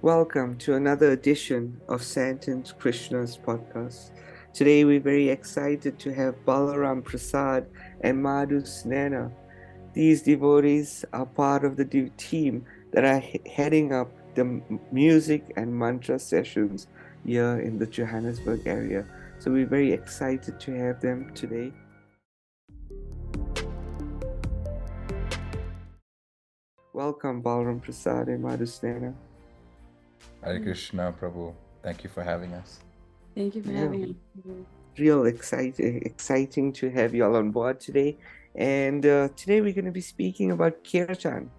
Welcome to another edition of Sandton Krishna's podcast. Today we're very excited to have Balaram Prasad and Madhusneha. These devotees are part of the team that are heading up the music and mantra sessions here in the Johannesburg area. So we're very excited to have them today. Welcome, Balaram Prasad and Madhusneha. Hare Krishna, Prabhu. Thank you for having us. Thank you for Yeah. having us. Real exciting to have you all on board today. And today we're going to be speaking about Kirtan.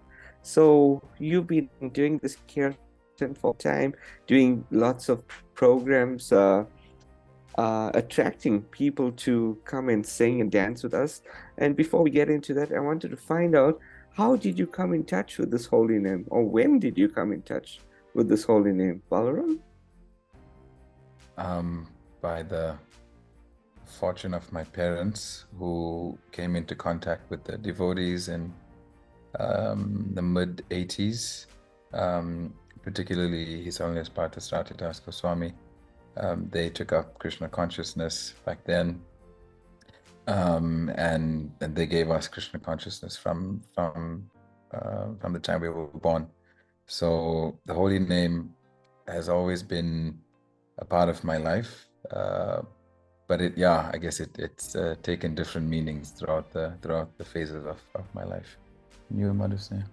So you've been doing this Kirtan for time, doing lots of programs, attracting people to come and sing and dance with us. And before we get into that, I wanted to find out, how did you come in touch with this holy name, or when did you come in touch with this holy name, Balaram? By the fortune of my parents, who came into contact with the devotees in the mid-80s, particularly His Holiness Parthasratidas Goswami. They took up Krishna consciousness back then, and they gave us Krishna consciousness from the time we were born. So the holy name has always been a part of my life, but I guess it's taken different meanings throughout the phases of my life. You, Madhusneha?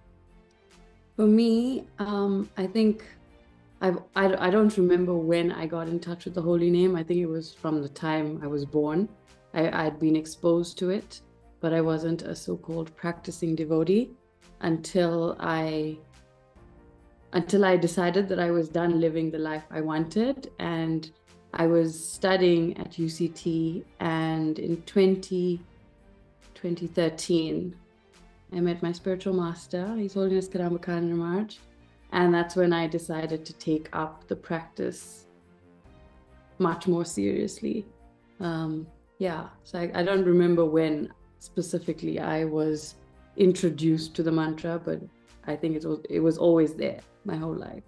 For me, I think I don't remember when I got in touch with the holy name. I think it was from the time I was born. I'd been exposed to it, but I wasn't a so-called practicing devotee until I decided that I was done living the life I wanted, and I was studying at UCT, and in 2013, I met my spiritual master, His Holiness Kadamba Maharaj, and that's when I decided to take up the practice much more seriously. So I don't remember when specifically I was introduced to the mantra, but I think it was always there my whole life.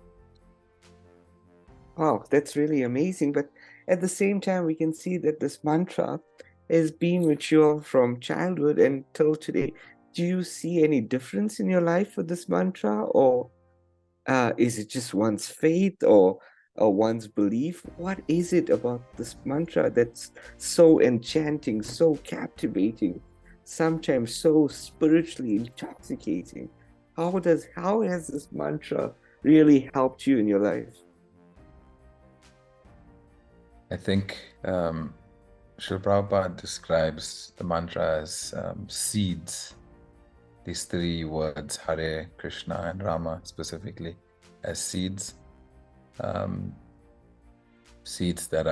Wow, that's really amazing. But at the same time, we can see that this mantra has been with you all from childhood until today. Do you see any difference in your life with this mantra, or is it just one's faith or one's belief? What is it about this mantra that's so enchanting, so captivating, sometimes so spiritually intoxicating? How has this mantra really helped you in your life? I think Srila Prabhupada describes the mantra as seeds. These three words, Hare, Krishna, and Rama specifically, as seeds. Seeds that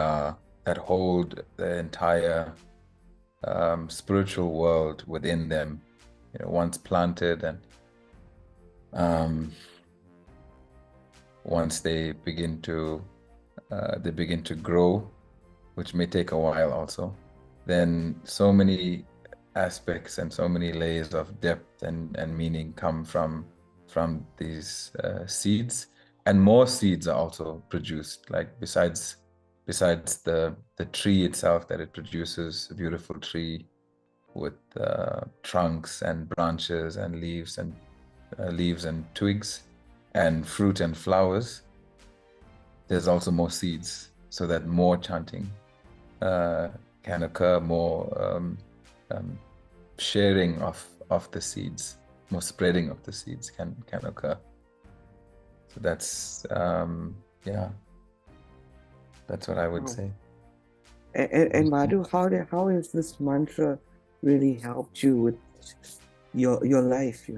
hold the entire spiritual world within them. Once planted, and once they begin to grow, which may take a while also, then so many aspects and so many layers of depth and meaning come from these seeds, and more seeds are also produced. Like besides the tree itself that it produces, a beautiful tree with trunks and branches and leaves and twigs and fruit and flowers, there's also more seeds, so that more chanting can occur, more sharing of the seeds, more spreading of the seeds can occur. So that's that's what I would say. And Madhu, how has this mantra really helped you with your life?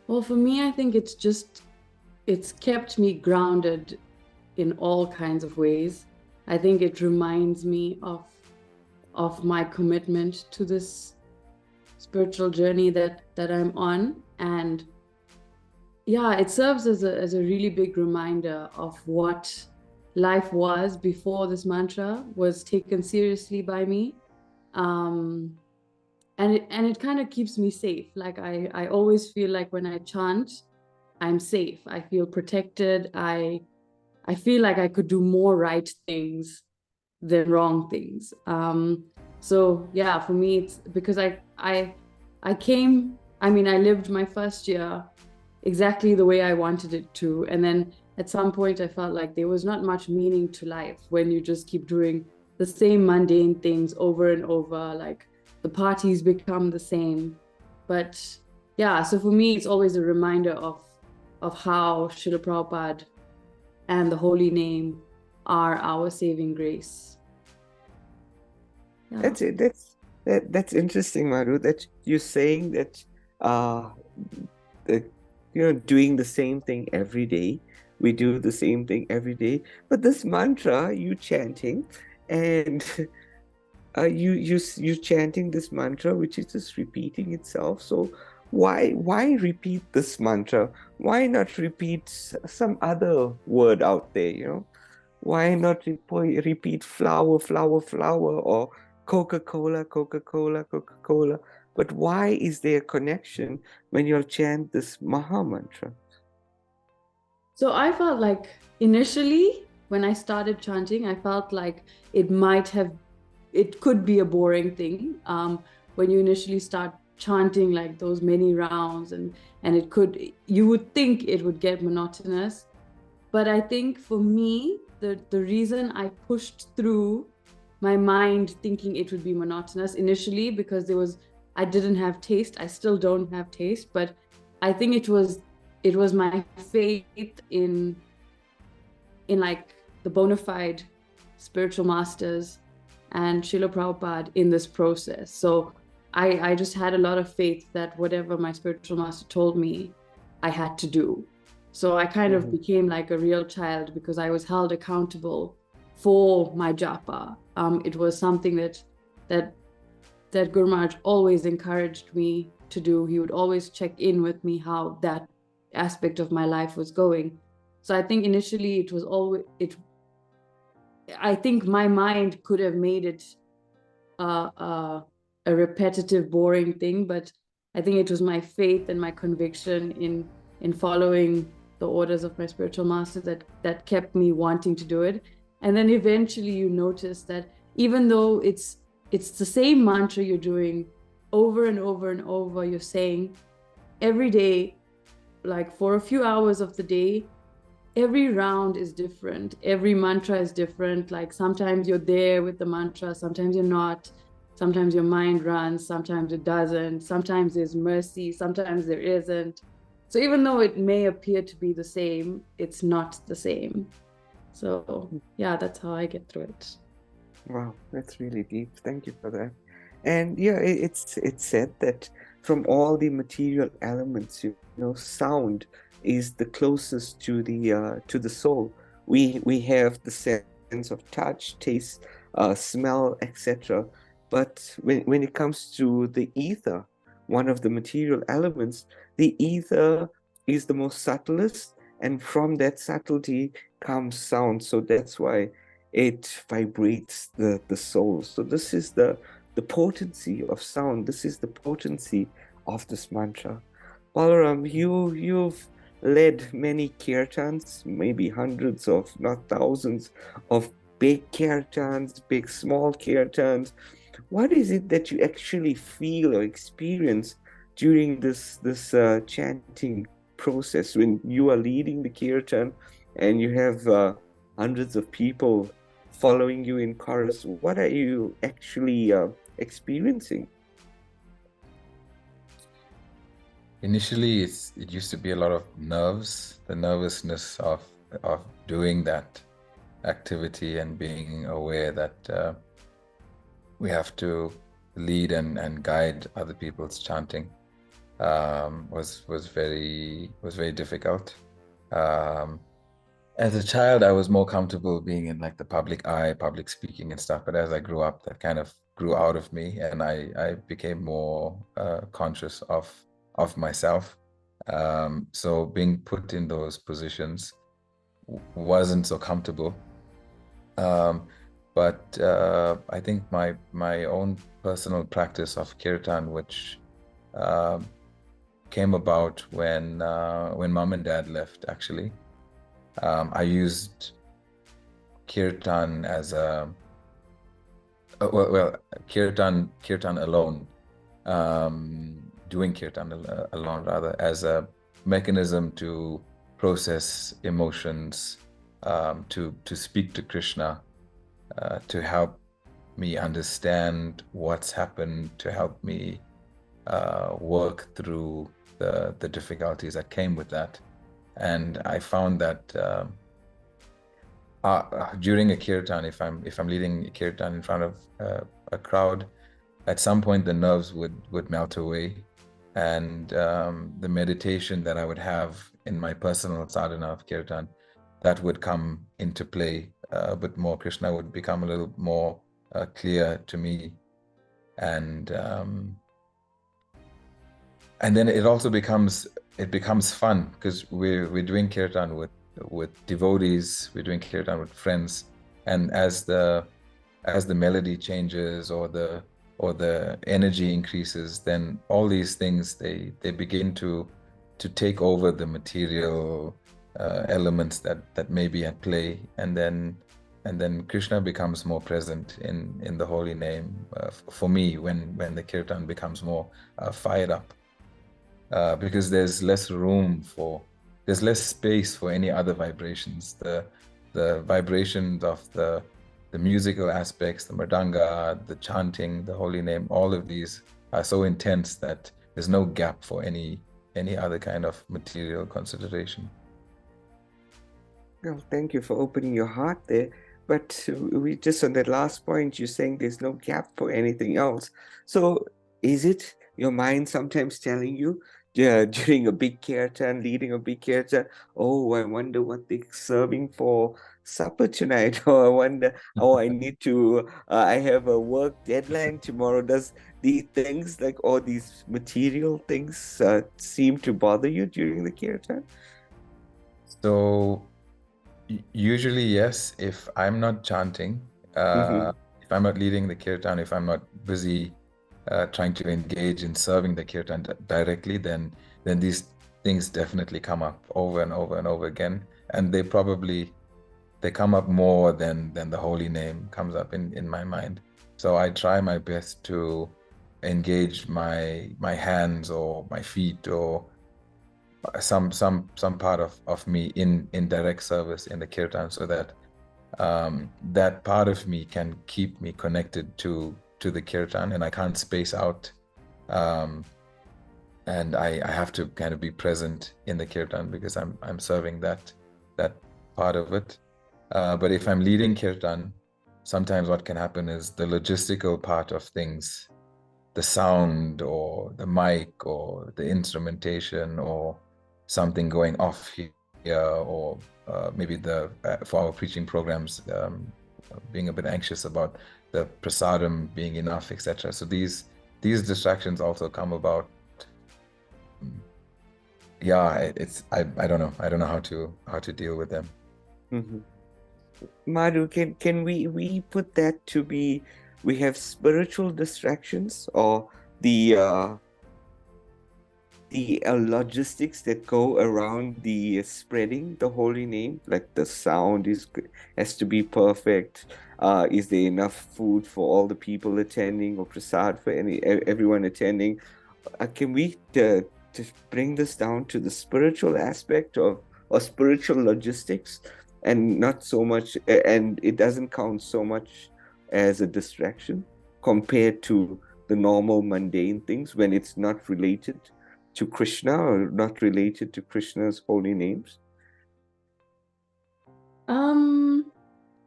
Well, for me, I think it's kept me grounded in all kinds of ways. I think it reminds me of my commitment to this spiritual journey that I'm on, and it serves as a really big reminder of what life was before this mantra was taken seriously by me. And it kind of keeps me safe. Like I always feel like when I chant, I'm safe. I feel protected. I feel like I could do more right things than wrong things. So yeah, for me, it's because I came. I mean, I lived my first year exactly the way I wanted it to, and then at some point I felt like there was not much meaning to life when you just keep doing the same mundane things over and over. Like the parties become the same, but yeah. So for me, it's always a reminder of how Srila Prabhupada and the holy name are our saving grace. Yeah. That's it. That's interesting, Madhu. That you're saying that uh the, doing the same thing every day. We do the same thing every day. But this mantra, you chanting, and you chanting this mantra, which is just repeating itself. So why repeat this mantra? Why not repeat some other word out there? Why not repeat flower, flower, flower, or Coca-Cola, Coca-Cola, Coca-Cola? But why is there a connection when you'll chant this Maha mantra? So I felt like initially when I started chanting, I felt like it could be a boring thing. When you initially start chanting like those many rounds, and you would think it would get monotonous. But I think for me, the reason I pushed through my mind thinking it would be monotonous initially, because I didn't have taste. I still don't have taste, but I think it was my faith in like the bona fide spiritual masters and Srila Prabhupada in this process. So I just had a lot of faith that whatever my spiritual master told me, I had to do. So I kind of became like a real child because I was held accountable for my japa. It was something that Guru Maharaj always encouraged me to do. He would always check in with me how that aspect of my life was going. So I think initially it was always I think my mind could have made it a repetitive, boring thing, but I think it was my faith and my conviction in following the orders of my spiritual master that kept me wanting to do it. And then eventually you notice that even though it's the same mantra you're doing over and over and over, you're saying every day, like for a few hours of the day, every round is different. Every mantra is different. Like sometimes you're there with the mantra, sometimes you're not. Sometimes your mind runs, sometimes it doesn't. Sometimes there's mercy, sometimes there isn't. So even though it may appear to be the same, it's not the same. So yeah, that's how I get through it. Wow, that's really deep. Thank you for that. And yeah, it's said that from all the material elements, sound is the closest to the soul. We have the sense of touch, taste, smell, etc. But when it comes to the ether, one of the material elements, the ether is the most subtlest, and from that subtlety comes sound. So that's why it vibrates the soul. So this is the potency of sound. This is the potency of this mantra. Balaram, you've led many kirtans, maybe hundreds of, not thousands, of big kirtans, big small kirtans. What is it that you actually feel or experience during this chanting process when you are leading the kirtan and you have hundreds of people following you in chorus? What are you actually experiencing? Initially, it used to be a lot of nerves, the nervousness of doing that activity and being aware that we have to lead and guide other people's chanting was very difficult. As a child, I was more comfortable being in like the public eye, public speaking and stuff. But as I grew up, that kind of grew out of me, and I became more conscious of myself. So being put in those positions wasn't so comfortable. But I think my own personal practice of kirtan, which came about when mom and dad left, actually. I used Kirtan as a Kirtan alone, doing Kirtan alone rather, as a mechanism to process emotions, to speak to Krishna, to help me understand what's happened, to help me work through the difficulties that came with that. And I found that during a kirtan, if I'm leading a kirtan in front of a crowd, at some point the nerves would melt away, and the meditation that I would have in my personal sadhana of kirtan, that would come into play a bit more. Krishna would become a little more clear to me, and then it also becomes fun, because we're doing kirtan with devotees, we're doing kirtan with friends, and as the melody changes or the energy increases, then all these things they begin to take over the material elements that may be at play, and then Krishna becomes more present in the holy name for me when the kirtan becomes more fired up, because there's less space for any other vibrations. The vibrations of the musical aspects, the mridanga, the chanting, the holy name, all of these are so intense that there's no gap for any other kind of material consideration. Well, thank you for opening your heart there. But we just on that last point, you're saying there's no gap for anything else. So is it your mind sometimes telling you during a big kirtan, leading a big kirtan, oh, I wonder what they're serving for supper tonight, or I wonder, oh, I need to, I have a work deadline tomorrow. Does these things, like all these material things, seem to bother you during the kirtan? So usually, yes, if I'm not chanting, if I'm not leading the kirtan, if I'm not busy trying to engage in serving the kirtan directly, then these things definitely come up over and over and over again, and they come up more than the holy name comes up in my mind. So I try my best to engage my hands or my feet or some part of me in direct service in the kirtan, so that that part of me can keep me connected to the kirtan, and I can't space out, and I have to kind of be present in the kirtan because I'm serving that part of it. But if I'm leading kirtan, sometimes what can happen is the logistical part of things, the sound or the mic or the instrumentation or something going off here, or maybe for our preaching programs, being a bit anxious about the prasadam being enough, etc. So these distractions also come about. Yeah, I don't know how to deal with them. Madhu, can we put that to be, we have spiritual distractions, or the logistics that go around the spreading the holy name, like the sound has to be perfect. Is there enough food for all the people attending, or prasad for everyone attending? Can we to bring this down to the spiritual aspect of, or spiritual logistics, and not so much, and it doesn't count so much as a distraction compared to the normal mundane things when it's not related to Krishna or not related to Krishna's holy names?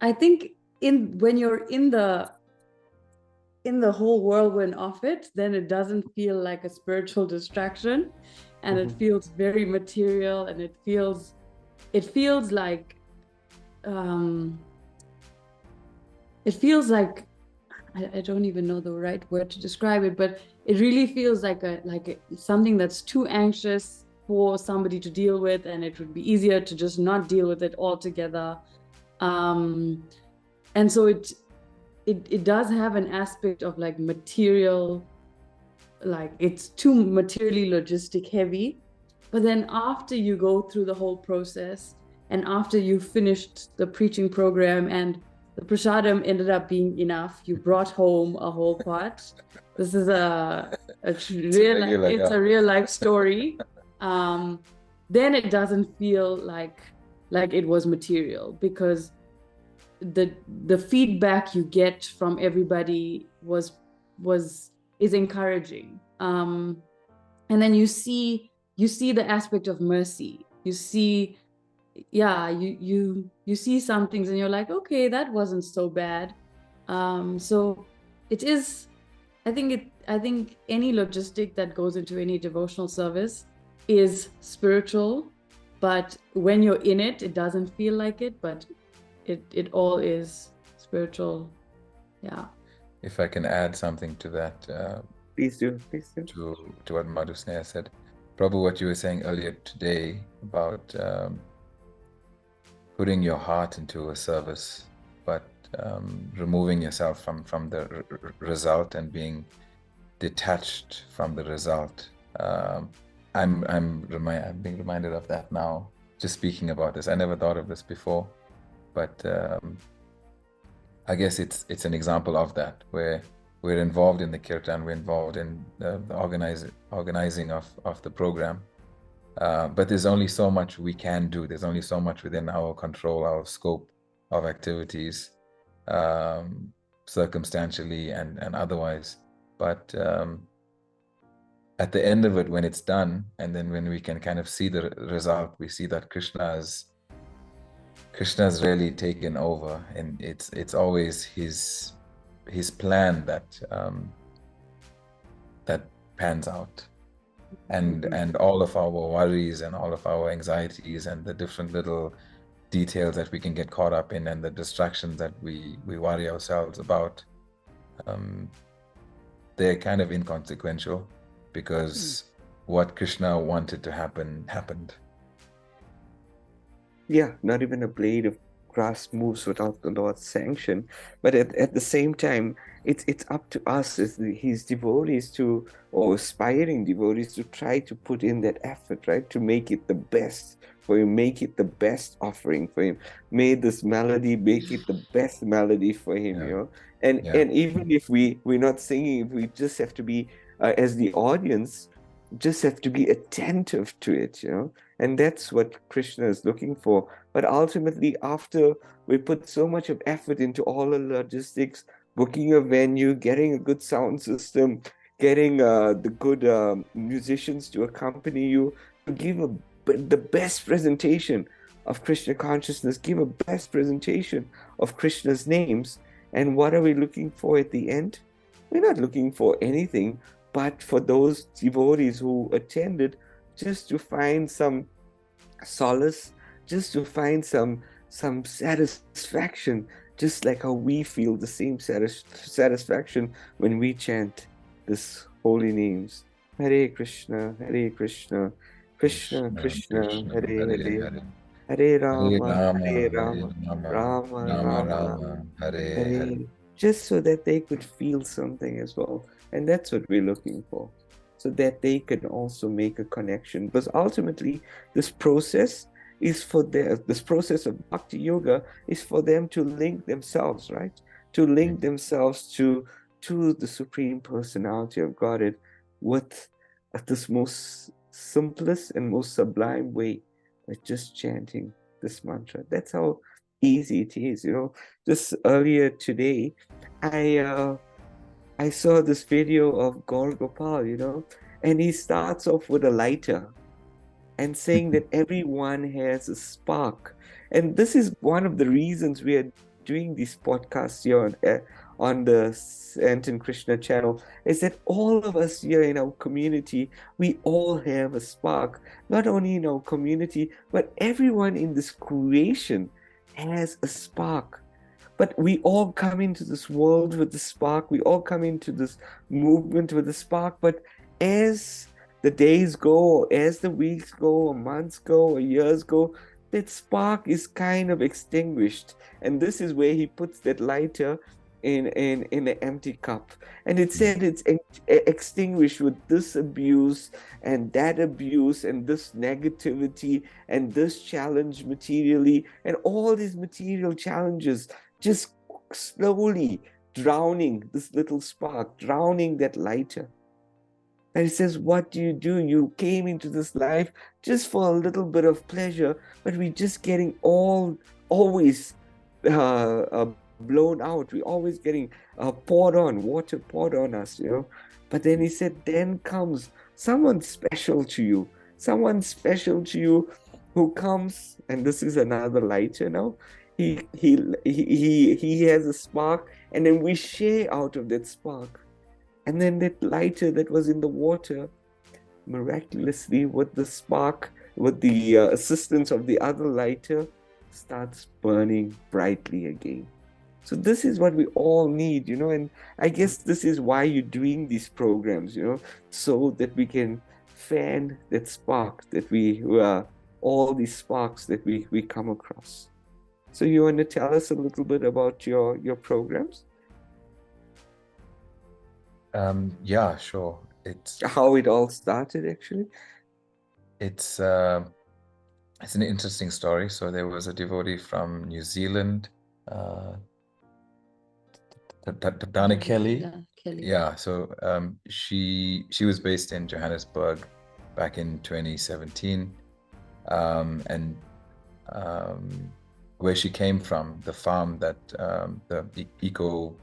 I think when you're in the whole whirlwind of it, then it doesn't feel like a spiritual distraction, and it feels very material, and it feels like I don't even know the right word to describe it, but it really feels like something that's too anxious for somebody to deal with, and it would be easier to just not deal with it altogether. And so it does have an aspect of like material like it's too materially logistic heavy. But then after you go through the whole process, and after you finished the preaching program and the prasadam ended up being enough, you brought home a whole pot. This is it's a real life story. Then it doesn't feel like it was material, because the feedback you get from everybody is encouraging. And then you see the aspect of mercy. You see, you see some things and you're like, okay, that wasn't so bad. So it is, I think any logistic that goes into any devotional service is spiritual, but when you're in it, it doesn't feel like it, but it all is spiritual. Yeah. If I can add something to that, Please do. To what Madhusneha said, probably what you were saying earlier today about putting your heart into a service, but removing yourself from the result and being detached from the result. I'm being reminded of that now, just speaking about this. I never thought of this before, but I guess it's an example of that, where we're involved in the kirtan, we're involved in the organizing of the program, but there's only so much we can do. There's only so much within our control, our scope of activities, circumstantially and otherwise. But at the end of it, when it's done, and then when we can kind of see the result, we see that Krishna's really taken over, and it's always his plan that pans out, and all of our worries and all of our anxieties and the different little details that we can get caught up in and the distractions that we worry ourselves about, they're kind of inconsequential, because what Krishna wanted to happen happened. Yeah, not even a blade of grass moves without the Lord's sanction. But at the same time, it's up to us as his devotees or aspiring devotees, to try to put in that effort, right? To make it the best for him, make it the best offering for him. May this melody make it the best melody for him, you know? And even if we're not singing, we just have to be, as the audience, just have to be attentive to it, you know? And that's what Krishna is looking for. But ultimately, after we put so much of effort into all the logistics, booking a venue, getting a good sound system, getting the good musicians to accompany you, to give the best presentation of Krishna consciousness, give a best presentation of Krishna's names. And what are we looking for at the end? We're not looking for anything but for those devotees who attended, just to find some solace, just to find some satisfaction, just like how we feel the same satisfaction when we chant this holy names. Hare Krishna, Krishna Krishna, Hare Hare, Hare Rama, Rama Rama, Hare. Just so that they could feel something as well. And that's what we're looking for, so that they can also make a connection. Because ultimately, this process of Bhakti Yoga is for them to link themselves, right? To link themselves to the Supreme Personality of Godhead with this most simplest and most sublime way, by just chanting this mantra. That's how easy it is, you know. Just earlier today, I saw this video of Gaur Gopal, you know, and he starts off with a lighter and saying that everyone has a spark. And this is one of the reasons we are doing these podcasts here on the Sandton Krishna channel, is that all of us here in our community, we all have a spark. Not only in our community, but everyone in this creation has a spark. But we all come into this world with the spark. We all come into this movement with the spark. But as the days go, as the weeks go, or months go, or years go, that spark is kind of extinguished. And this is where he puts that lighter in an empty cup, and it said it's extinguished with this abuse and that abuse and this negativity and this challenge materially, and all these material challenges just slowly drowning this little spark, drowning that lighter. And he says, what do? You came into this life just for a little bit of pleasure, but we're just getting always blown out. We're always getting water poured on us, you know. But then he said, then comes someone special to you who comes, and this is another lighter now. He has a spark, and then we share out of that spark. And then that lighter that was in the water, miraculously, with the spark, with the assistance of the other lighter, starts burning brightly again. So this is what we all need, you know, and I guess this is why you're doing these programs, you know, so that we can fan that spark that all these sparks that we come across. So you want to tell us a little bit about your programs? Yeah, sure. It's how it all started, actually. It's an interesting story. So there was a devotee from New Zealand, Dana Kelly. Yeah, so she was based in Johannesburg back in 2017, and where she came from, the farm that the eco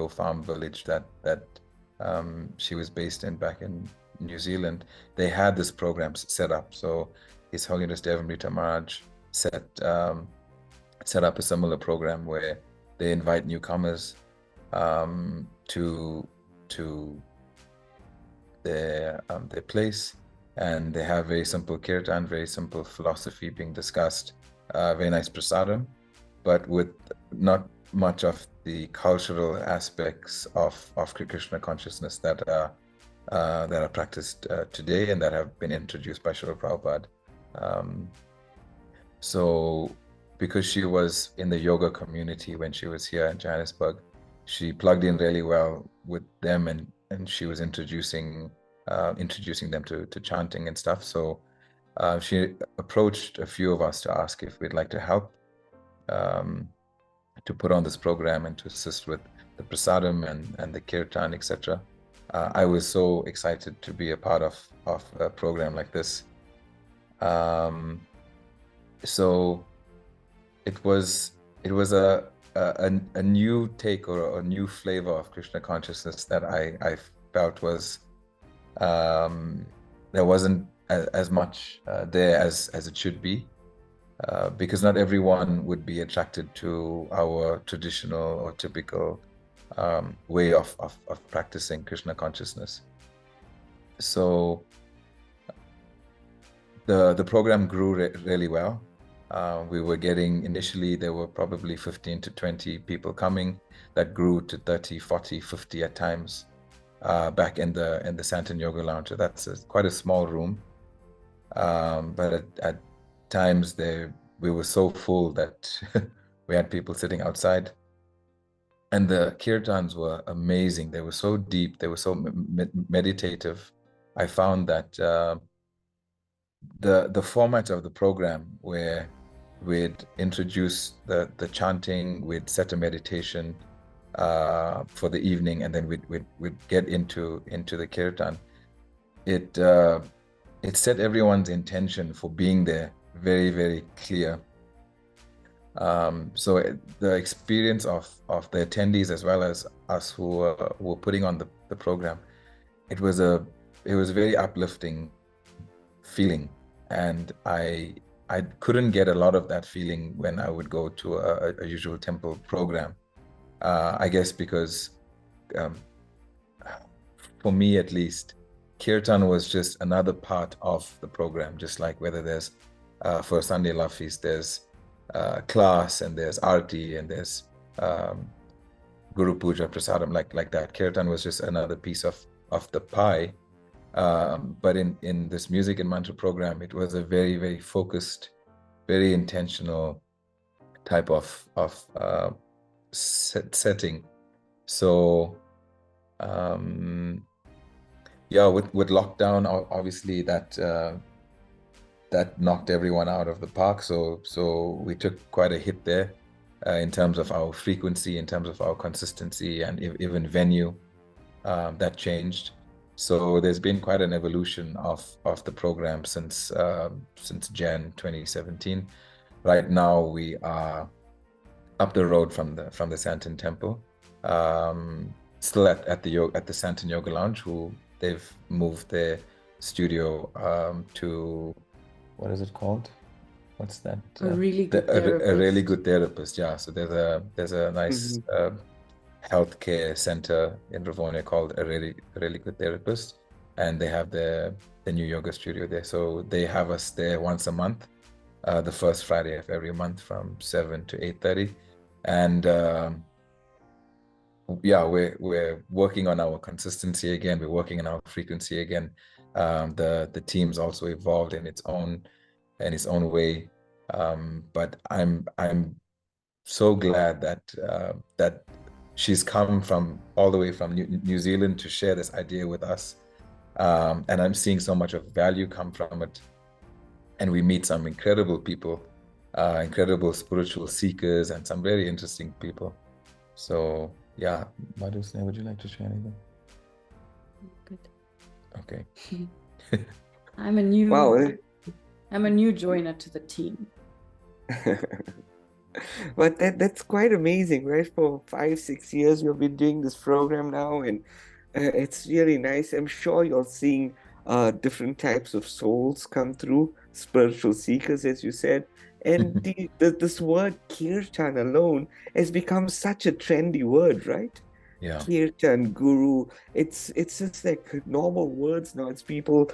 farm village that she was based in back in New Zealand, they had this program set up. So His Holiness Devamrita Maharaj set up a similar program where they invite newcomers to their place, and they have very simple kirtan, very simple philosophy being discussed, very nice prasadam, but with not much of the cultural aspects of Krishna consciousness that are practiced today and that have been introduced by Srila Prabhupada. So because she was in the yoga community when she was here in Johannesburg, she plugged in really well with them, and she was introducing them to chanting and stuff. So she approached a few of us to ask if we'd like to help to put on this program and to assist with the prasadam and the kirtan, etc. I was so excited to be a part of a program like this. So it was a new take or a new flavor of Krishna consciousness that I felt was there wasn't as much there as it should be, because not everyone would be attracted to our traditional or typical way of practicing Krishna consciousness. So the program grew really well. We were getting, initially there were probably 15 to 20 people coming. That grew to 30, 40, 50 at times back in the Sandton Yoga Lounge. So that's quite a small room, but at times we were so full that we had people sitting outside. And the kirtans were amazing. They were so deep, they were so meditative. I found that the format of the program, where we'd introduce the chanting, we'd set a meditation for the evening, and then we'd get into the kirtan. It set everyone's intention for being there very, very clear. So the experience of the attendees as well as us who were putting on the program, it was a very uplifting feeling, and I couldn't get a lot of that feeling when I would go to a usual temple program. I guess because for me at least, kirtan was just another part of the program, just like whether there's for Sunday Love Feast, there's class and there's arti and there's Guru Puja Prasadam, like that. Kirtan was just another piece of the pie. But in this Music and Mantra program, it was a very, very focused, very intentional type of setting So yeah, with lockdown, obviously that knocked everyone out of the park. So we took quite a hit there in terms of our frequency, in terms of our consistency, and even venue that changed. So there's been quite an evolution of the program since Jan 2017. Right now we are up the road from the Sandton Temple, still at the Sandton Yoga Lounge. Who they've moved their studio to, what is it called? What's that? A really good A really therapist. good therapist. Yeah. So there's a nice healthcare center in Ravonia called a really good therapist, and they have the new yoga studio there. So they have us there once a month, the first Friday of every month from 7 to 8:30, and yeah, we're working on our consistency again. We're working on our frequency again. The team's also evolved in its own way, but I'm so glad that she's come from all the way from New Zealand to share this idea with us, and I'm seeing so much of value come from it, and we meet some incredible people, incredible spiritual seekers, and some very interesting people. So yeah, Madhusneha, would you like to share anything? Good. Okay. I'm a new Wow. I'm a new joiner to the team. But that's quite amazing, right? For 5-6 years you've been doing this program now, and it's really nice. I'm sure you're seeing different types of souls come through, spiritual seekers, as you said. And this word kirtan alone has become such a trendy word, right? Yeah. Kirtan, guru, it's just like normal words now. It's people,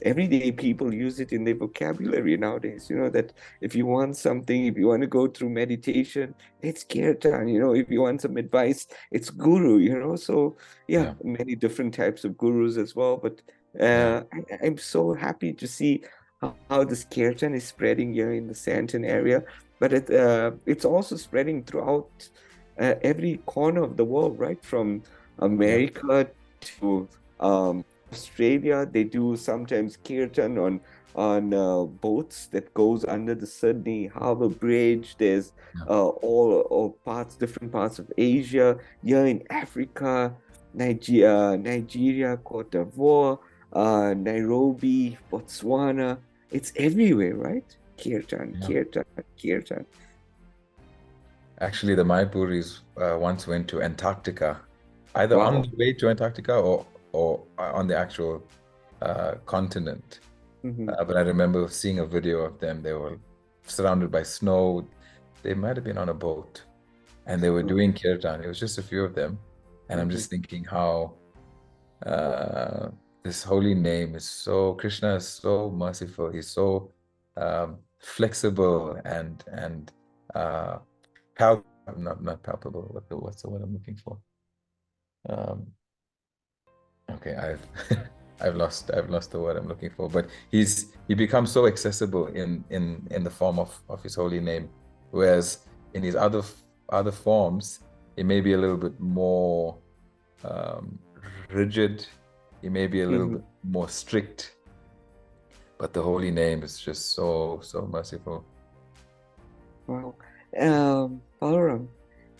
everyday people use it in their vocabulary nowadays. You know, that if you want something, if you want to go through meditation, it's kirtan. You know, if you want some advice, it's guru. You know, so yeah, many different types of gurus as well. But I'm so happy to see how this kirtan is spreading here in the Sandton area. But it's also spreading throughout every corner of the world, right? From America to Australia. They do sometimes kirtan on boats that goes under the Sydney Harbour Bridge. There's all parts, different parts of Asia. Here in Africa, Nigeria, Cote d'Ivoire, Nairobi, Botswana. It's everywhere, right? Kirtan, kirtan, kirtan. Actually, the Maipuris once went to Antarctica, either on the way to Antarctica or on the actual continent. But I remember seeing a video of them. They were surrounded by snow. They might have been on a boat, and they were doing kirtan. It was just a few of them, and I'm just thinking how this holy name is so. Krishna is so merciful. He's so flexible and not palpable. What's the word I'm looking for? Okay, I've lost the word I'm looking for. But he becomes so accessible in the form of his holy name, whereas in his other forms, he may be a little bit more rigid. He may be a little bit more strict. But the holy name is just so merciful. Wow. Balaram,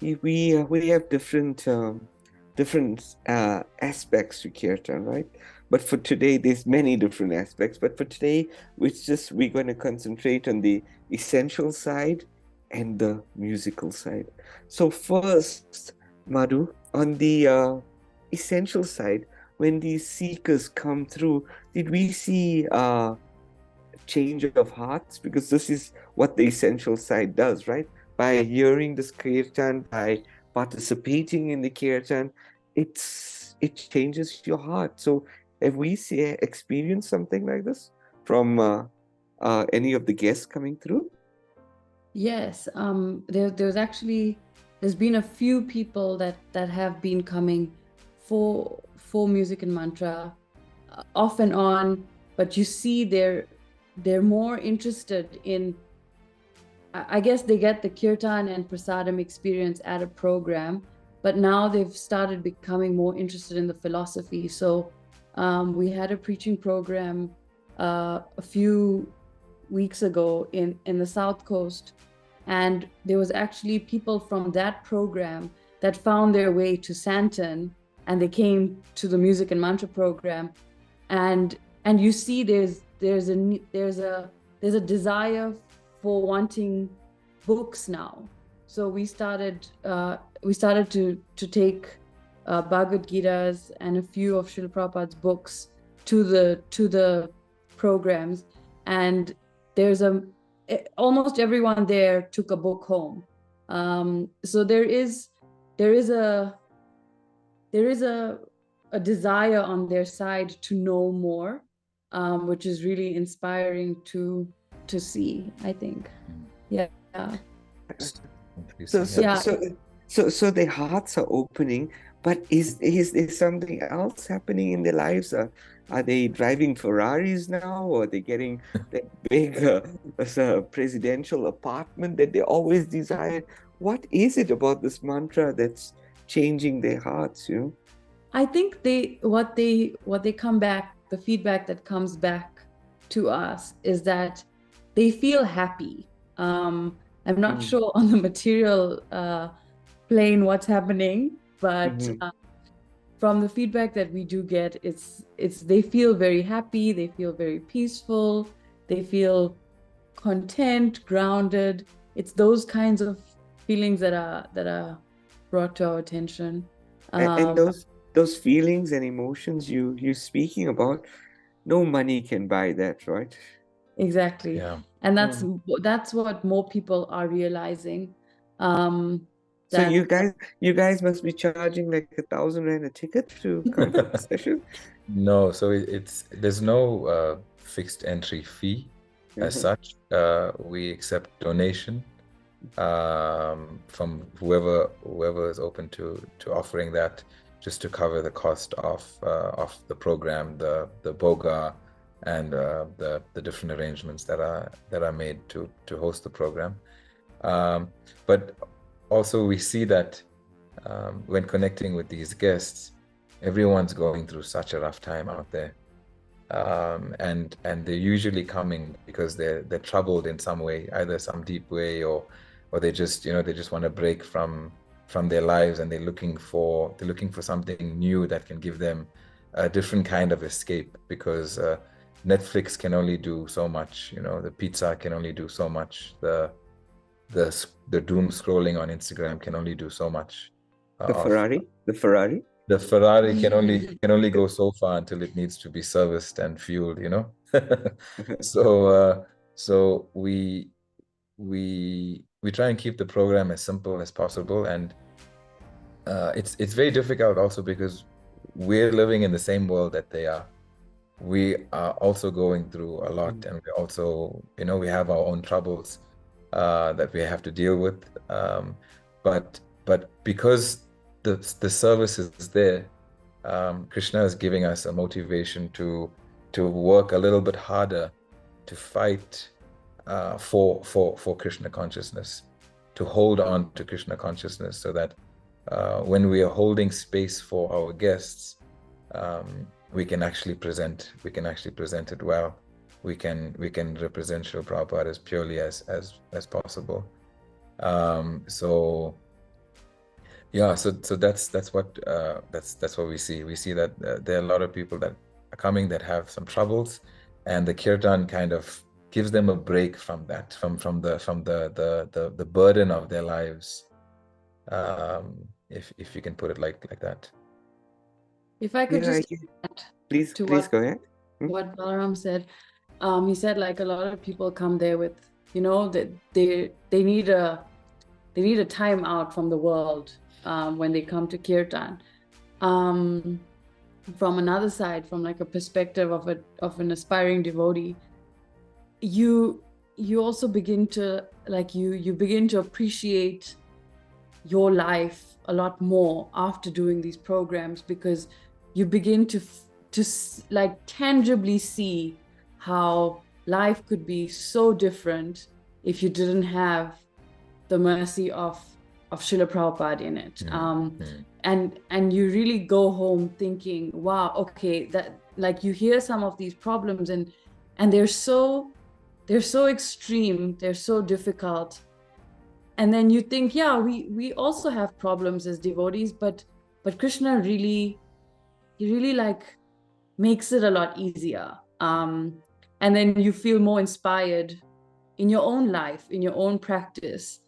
we have different aspects to kirtan, right? But for today, there's many different aspects. But for today, we're going to concentrate on the essential side and the musical side. So first, Madhu, on the essential side, when these seekers come through, did we see change of hearts? Because this is what the essential side does, right? By hearing this kirtan, by participating in the kirtan, it changes your heart. So have we experienced something like this from any of the guests coming through? Yes, there's been a few people that have been coming for Music and Mantra off and on, but you see they're more interested in, I guess they get the kirtan and prasadam experience at a program, but now they've started becoming more interested in the philosophy. So we had a preaching program a few weeks ago in the South Coast, and there was actually people from that program that found their way to Sandton, and they came to the Music and Mantra program, and you see there's a desire for wanting books now. So we started to take Bhagavad Gita's and a few of Srila Prabhupada's books to the programs, and almost everyone there took a book home. So there is a desire on their side to know more, which is really inspiring to see, I think. Yeah. So their hearts are opening, but is there something else happening in their lives? Are they driving Ferraris now, or are they getting that big presidential apartment that they always desired? What is it about this mantra that's changing their hearts? I think what they come back, the feedback that comes back to us is that they feel happy. I'm not sure on the material plane what's happening, but from the feedback that we do get, it's they feel very happy, they feel very peaceful, they feel content, grounded. It's those kinds of feelings that are brought to our attention. And those feelings and emotions you speaking about, no money can buy that, right? Exactly. Yeah. And that's what more people are realizing. So you guys must be charging like 1,000 Rand a ticket to come to the session? No, so there's no fixed entry fee as such. We accept donation from whoever is open to offering that, just to cover the cost of the program, the boga, and the different arrangements that are made to host the program. But also we see that when connecting with these guests, everyone's going through such a rough time out there, and they're usually coming because they're troubled in some way, either some deep way, or they just want to break from their lives, and they're looking for something new that can give them a different kind of escape, because Netflix can only do so much, the pizza can only do so much, the doom scrolling on Instagram can only do so much. The Ferrari can only go so far until it needs to be serviced and fueled, so we try and keep the program as simple as possible, and it's very difficult also because we're living in the same world that they are. We are also going through a lot, and we also, we have our own troubles that we have to deal with, but because the service is there, Krishna is giving us a motivation to work a little bit harder, to fight for Krishna consciousness, to hold on to Krishna consciousness, so that when we are holding space for our guests, we can actually present it well. We can represent Srila Prabhupada as purely as possible. So that's what we see. We see that there are a lot of people that are coming that have some troubles, and the Kirtan kind of gives them a break from that, from the burden of their lives, if you can put it like that. If I could just please go ahead. What Balaram said, he said, like, a lot of people come there with, that they need a time out from the world when they come to Kirtan. From another side, from like a perspective of an aspiring devotee, you also begin to you begin to appreciate your life a lot more after doing these programs, because you begin to like tangibly see how life could be so different if you didn't have the mercy of Srila Prabhupada in it. Mm. And you really go home thinking, wow, okay, that, like, you hear some of these problems and they're so extreme, they're so difficult. And then you think, yeah, we also have problems as devotees, but Krishna really, he really like makes it a lot easier. And then you feel more inspired in your own life, in your own practice,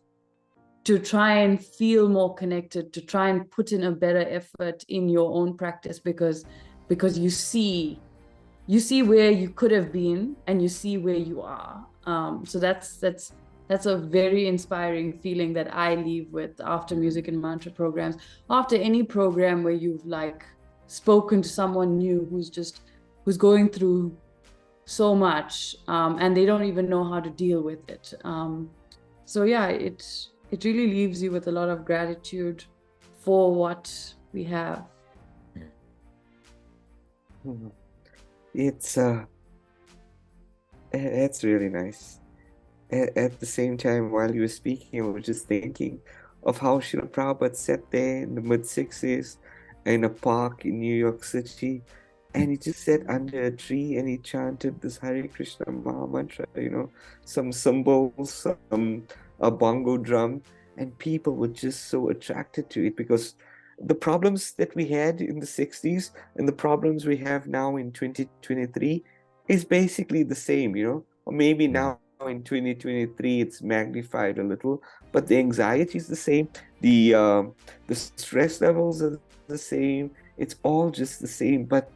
to try and feel more connected, to try and put in a better effort in your own practice, because you see where you could have been and you see where you are. So that's a very inspiring feeling that I leave with after Music and Mantra programs, after any program where you've like spoken to someone new who's going through so much, and they don't even know how to deal with it. So yeah, it really leaves you with a lot of gratitude for what we have. It's really nice. At the same time, while you were speaking, I was just thinking of how Srila Prabhupada sat there in the mid-60s in a park in New York City, and he just sat under a tree and he chanted this Hare Krishna Maha Mantra, some cymbals, a bongo drum, and people were just so attracted to it, because the problems that we had in the 60s and the problems we have now in 2023 is basically the same, or maybe now in 2023 it's magnified a little, but the anxiety is the same, the stress levels are the same, it's all just the same, but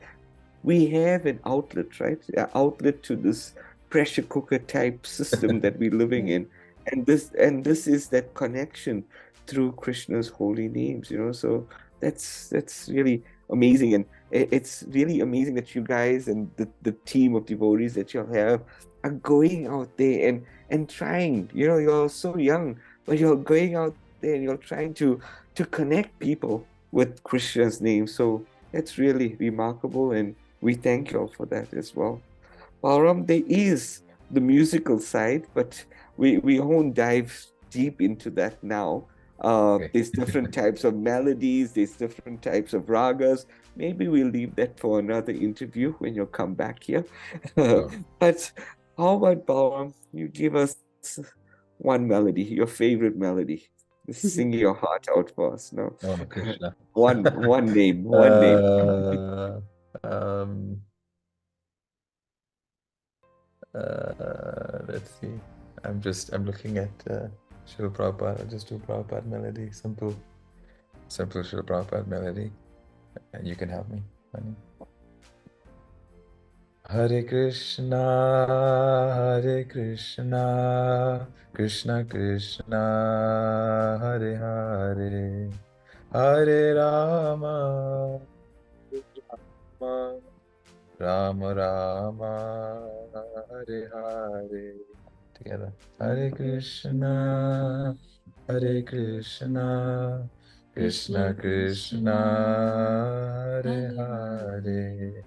we have an outlet, right? An outlet to this pressure cooker type system that we're living in, and this is that connection through Krishna's holy names, so that's really amazing. And it's really amazing that you guys and the team of devotees that you'll have are going out there and trying, you're so young, but you're going out there and you're trying to connect people with Krishna's name. So that's really remarkable, and we thank you all for that as well. Balaram, there is the musical side, but we won't dive deep into that now. Okay. There's different types of melodies, there's different types of ragas. Maybe we'll leave that for another interview when you'll come back here. Sure. But how about, Balaram, you give us one melody, your favorite melody. Sing your heart out for us now. Oh, Krishna. One name, one name. Let's see. I'm looking at Srila Prabhupada. I'll just do Prabhupada melody, simple Srila Prabhupada melody, and you can help me, honey. Hare Krishna, Krishna Krishna, Hare Hare, Hare Rama, Rama Rama, Hare Hare. Together. Hare Krishna, Krishna Krishna, Hare Hare,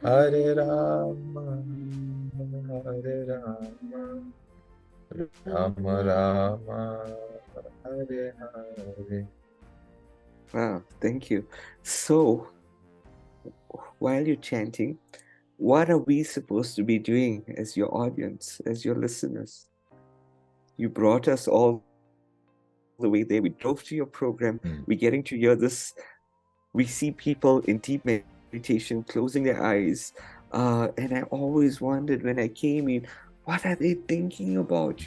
Hare Rama, Rama Rama, Hare Hare. Wow, thank you. So, while you're chanting, what are we supposed to be doing as your audience, as your listeners? You brought us all the way there. We drove to your program. We're getting to hear this. We see people in deep meditation closing their eyes. And I always wondered when I came in, what are they thinking about?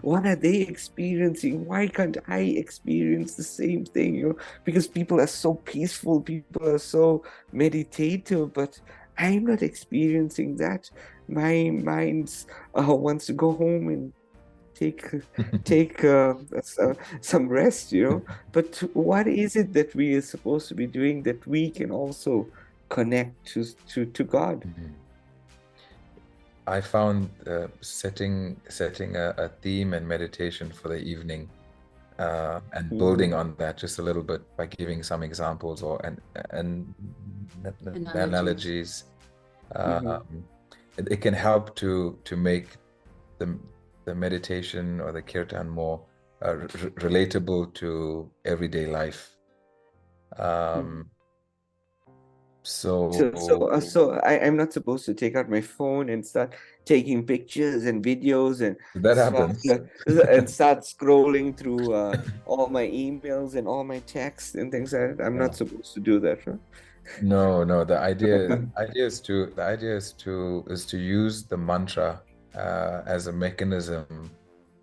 What are they experiencing? Why can't I experience the same thing? Because people are so peaceful, people are so meditative, but I'm not experiencing that. My mind wants to go home and take some rest, But what is it that we are supposed to be doing that we can also connect to God? I found setting a theme and meditation for the evening, and building on that just a little bit by giving some examples and analogies. It can help to make the meditation or the kirtan more relatable to everyday life. I'm not supposed to take out my phone and start taking pictures and videos and That start happens. start scrolling through all my emails and all my texts and things like that. I'm Yeah. not supposed to do that, right? No. The idea is to use the mantra as a mechanism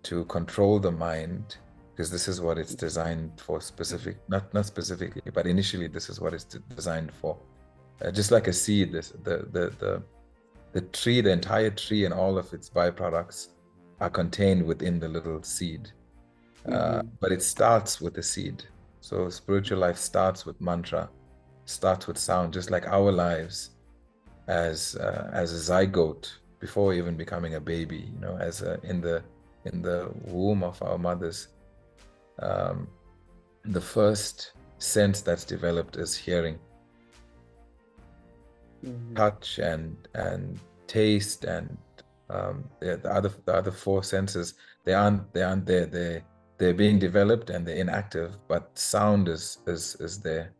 to control the mind, because this is what it's designed for. Not specifically, but initially this is what it's designed for. Just like a seed, the tree, the entire tree and all of its byproducts are contained within the little seed. But it starts with the seed. So spiritual life starts with mantra, starts with sound, just like our lives as a zygote before even becoming a baby. As in the womb of our mothers, the first sense that's developed is hearing. Touch and taste and the other four senses, they aren't there. They're being developed and they're inactive, but sound is there.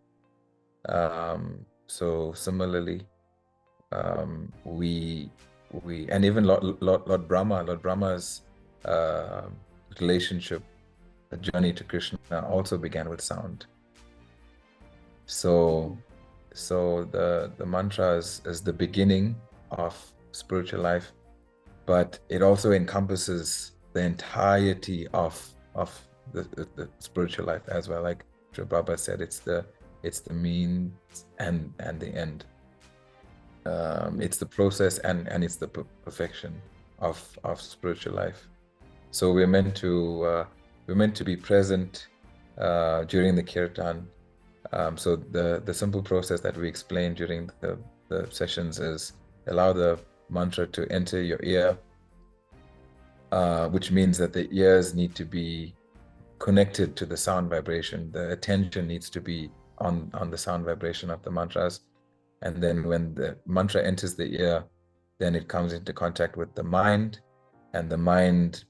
So similarly, we and even Lord Brahma's relationship, the journey to Krishna, also began with sound. So the mantra is the beginning of spiritual life, but it also encompasses the entirety of the spiritual life as well. Like Sri Prabhupada said, it's the means and the end. It's the process and it's the perfection of spiritual life. So we're meant to be present during the Kirtan. So the simple process that we explained during the sessions is allow the mantra to enter your ear, which means that the ears need to be connected to the sound vibration. The attention needs to be on the sound vibration of the mantras. And then when the mantra enters the ear, then it comes into contact with the mind, and the mind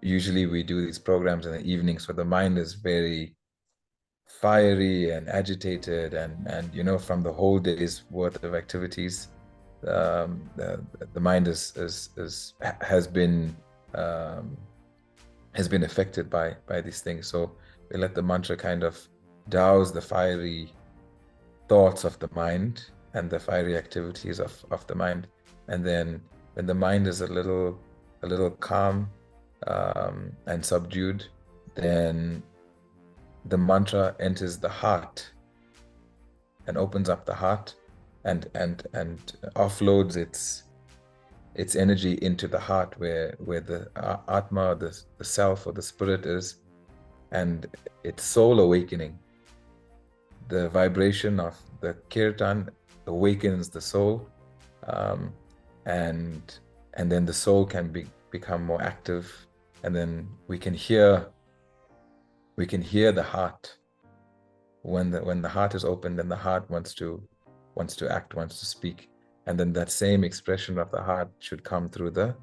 usually we do these programs in the evening, so the mind is very fiery and agitated, and from the whole day's worth of activities, the mind has been affected by these things. So we let the mantra kind of douse the fiery thoughts of the mind and the fiery activities of the mind, and then when the mind is a little calm and subdued, then the mantra enters the heart and opens up the heart and offloads its energy into the heart where the Atma, the self or the spirit is, and it's soul awakening. The vibration of the Kirtan awakens the soul, and then the soul can become more active, and then we can hear the heart. When the heart is open, then the heart wants to act, wants to speak, and then that same expression of the heart should come through the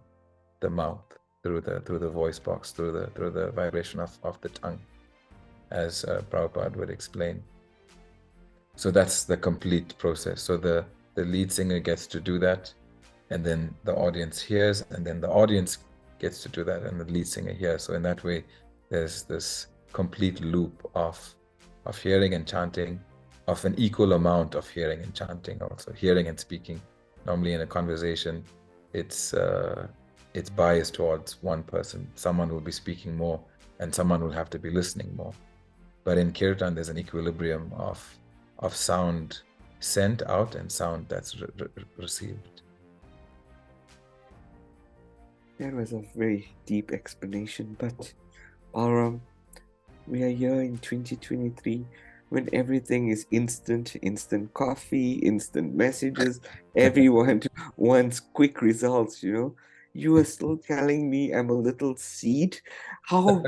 mouth, through the voice box, through the vibration of the tongue, as Prabhupada would explain. So that's the complete process. So the lead singer gets to do that, and then the audience hears, and then the audience gets to do that, and the lead singer hears. So in that way, there's this complete loop of hearing and chanting, of an equal amount of hearing and chanting, also hearing and speaking. Normally in a conversation, it's biased towards one person. Someone will be speaking more, and someone will have to be listening more. But in Kirtan, there's an equilibrium of sound sent out and sound that's received. That was a very deep explanation, but Balaram, we are here in 2023 when everything is instant coffee, instant messages. Everyone wants quick results, You are still telling me I'm a little seed? What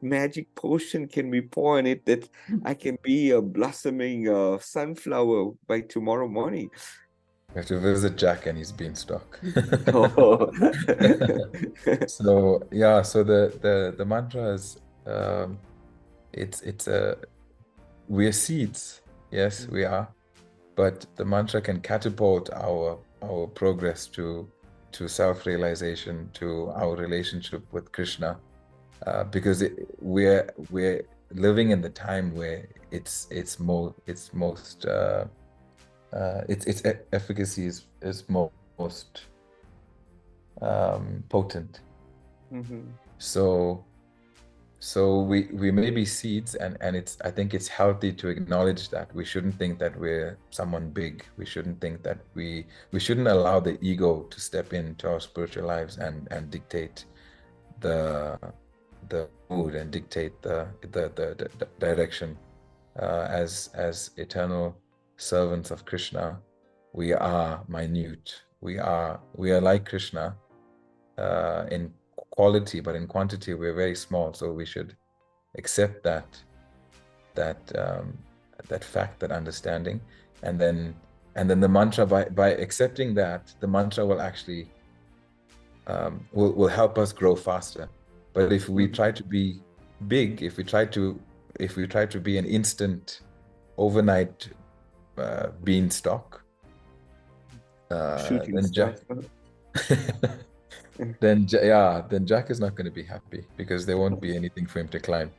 magic potion can we pour in it that I can be a blossoming sunflower by tomorrow morning? We have to visit Jack and his beanstalk. Oh. So yeah, so the mantra is it's a we're seeds. Yes, we are. But the mantra can catapult our progress to self-realization, to our relationship with Krishna, because we're living in the time where its most its efficacy is most potent. Mhm. So we may be seeds, and I think it's healthy to acknowledge that. We shouldn't think that we're someone big. We shouldn't think that we shouldn't allow the ego to step into our spiritual lives and dictate the mood and dictate the direction. As eternal servants of Krishna, we are minute. We are like Krishna in quality, but in quantity we're very small. So we should accept that fact, that understanding, and then the mantra, by accepting that, the mantra will actually will help us grow faster. But if we try to be big, if we try to be an instant, overnight beanstalk, Shooting then star. then Jack is not going to be happy, because there won't be anything for him to climb.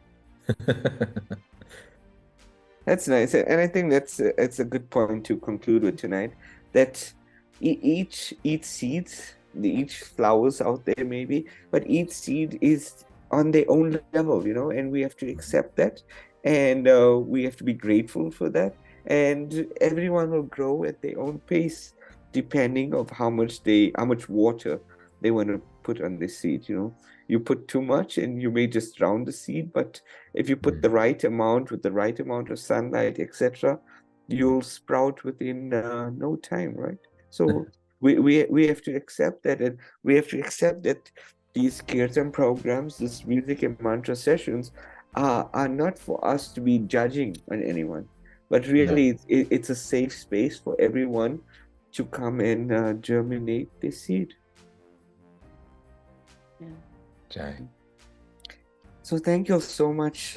That's nice, and I think it's a good point to conclude with tonight. That each seeds, each flowers out there maybe, but each seed is on their own level, and we have to accept that, and we have to be grateful for that. And everyone will grow at their own pace, depending of how much water they want to put on the seed. You put too much, and you may just drown the seed, but if you put the right amount with the right amount of sunlight, etc., you'll sprout within no time, right? So we have to accept that, and we have to accept that these kirtan programs, these music and mantra sessions, are not for us to be judging on anyone, but really it's a safe space for everyone to come and germinate the seed. Yeah. Jai. So thank you so much,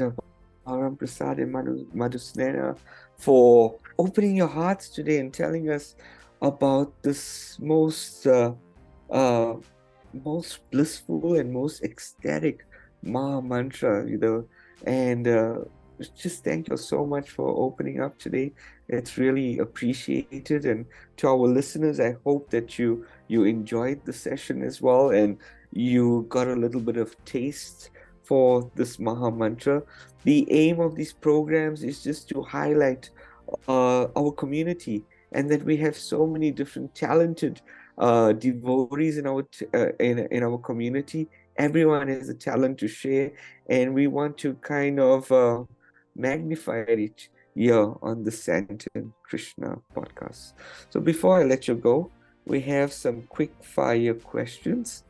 Balaram Prasad and Madhusneha, for opening your hearts today and telling us about this most blissful and most ecstatic Maha Mantra, and just thank you so much for opening up today. It's really appreciated. And to our listeners, I hope that you enjoyed the session as well, and you got a little bit of taste for this Maha Mantra. The aim of these programs is just to highlight our community, and that we have so many different talented devotees in our community. Everyone has a talent to share, and we want to kind of magnify it here on the Sandton Krishna podcast. So before I let you go, we have some quick fire questions.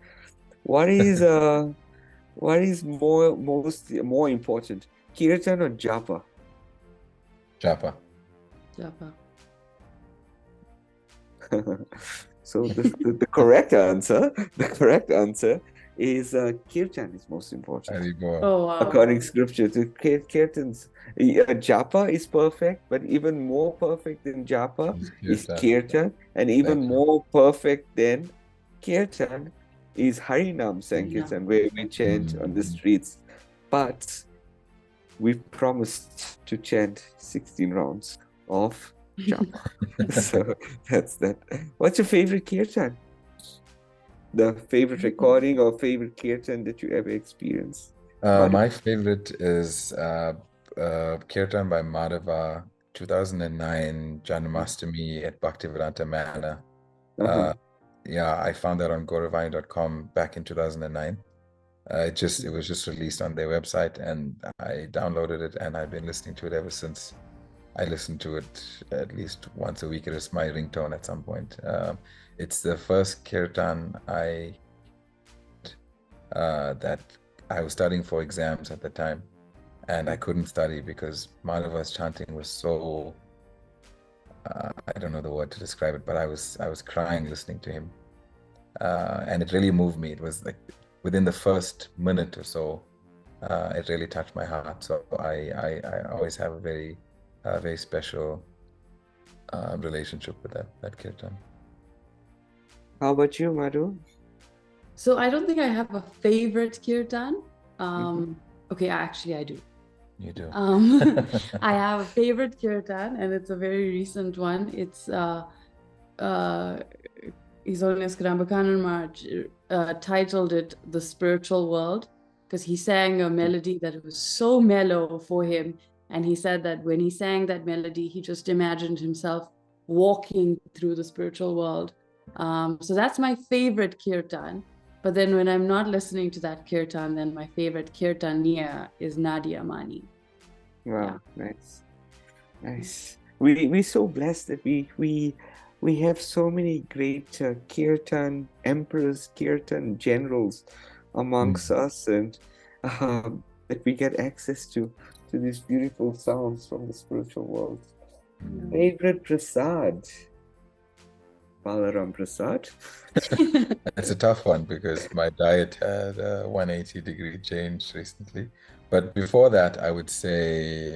What is more important, kirtan or japa? Japa. Japa. So the correct answer is kirtan is most important. Oh, wow. According to scripture, kirtans, japa is perfect, but even more perfect than japa is kirtan, and even more perfect than kirtan is Harinam Sankirtan, where we chant on the streets. But we promised to chant 16 rounds of japa. So that's that. What's your favorite kirtan? The favorite recording or favorite kirtan that you ever experienced? My favorite is Kirtan by Madhava, 2009 Janmastami at Bhaktivedanta Manor. Yeah, I found that on gauravani.com back in 2009. It was just released on their website, and I downloaded it, and I've been listening to it ever since. I listen to it at least once a week. It is my ringtone at some point. It's the first kirtan that I was studying for exams at the time, and I couldn't study because Madhava's chanting was so I don't know the word to describe it, but I was crying listening to him, and it really moved me. It was like within the first minute or so, it really touched my heart. So I always have a very special relationship with that kirtan. How about you, Madhu? So I don't think I have a favorite kirtan. Okay, actually I do. You do. I have a favorite kirtan, and it's a very recent one. It's His Holiness Kadamba Maharaj titled it "The Spiritual World," because he sang a melody that was so mellow for him, and he said that when he sang that melody, he just imagined himself walking through the spiritual world. So that's my favorite kirtan. But then when I'm not listening to that kirtan, then my favorite kirtaniya is Nadia Mani. Wow, nice. We're so blessed that we have so many great kirtan emperors, kirtan generals amongst us, and that we get access to these beautiful sounds from the spiritual world. Favorite prasad? Balaram Prasad. That's a tough one because my diet had a 180-degree change recently. But before that, I would say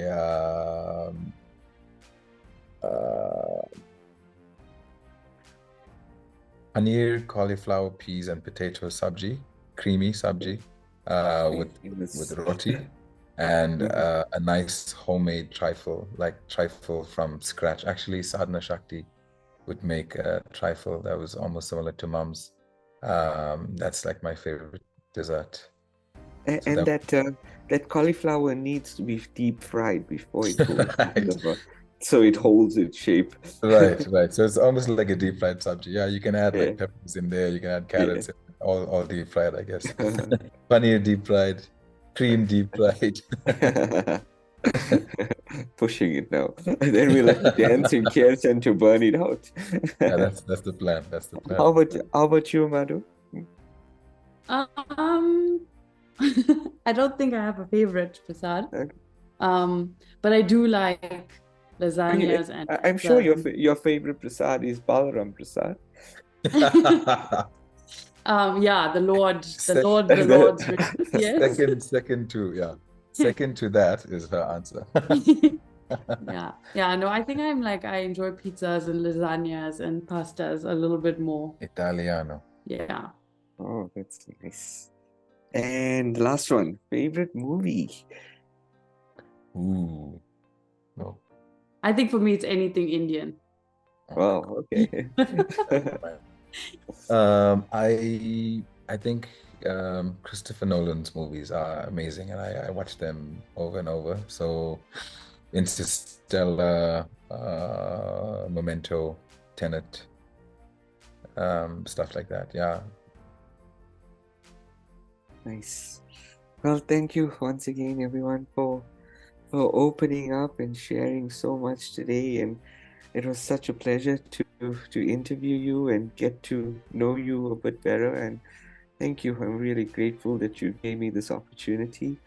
paneer, cauliflower, peas, and potato sabji, creamy sabji, with roti, and a nice homemade trifle, like trifle from scratch. Actually, Sadhana Shakti would make a trifle that was almost similar to Mom's. That's like my favorite dessert. And that cauliflower needs to be deep fried before it goes into the so it holds its shape. Right. So it's almost like a deep fried sabji. Yeah, you can add like peppers in there, you can add carrots, all deep fried, I guess. Paneer deep fried, cream deep fried. Pushing it now. And then we'll have to dance in Kirtan to burn it out. Yeah, that's the plan. That's the plan. How about you, Madhu? I don't think I have a favorite prasad. But I do like lasagnas and I'm sure your favorite prasad is Balaram Prasad. Yeah, the Lord's riches, yes. Second to that is her answer. No, I think I enjoy pizzas and lasagnas and pastas a little bit more. Italiano. Yeah. Oh, that's nice. And the last one, favorite movie? Ooh, no. I think for me it's anything Indian. Wow, okay. I think Christopher Nolan's movies are amazing, and I watch them over and over. So Interstellar, Memento, Tenet, stuff like that. Yeah. Nice. Well, thank you once again, everyone, for opening up and sharing so much today. And it was such a pleasure to interview you and get to know you a bit better. And thank you. I'm really grateful that you gave me this opportunity.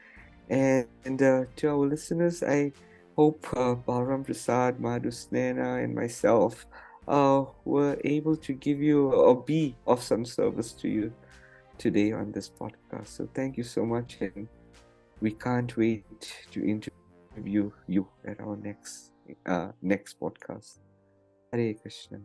And to our listeners, I hope Balaram Prasad, Madhusneha, and myself were able to give you or be of some service to you today on this podcast. So thank you so much, and we can't wait to interview you at our next podcast. Hare Krishna.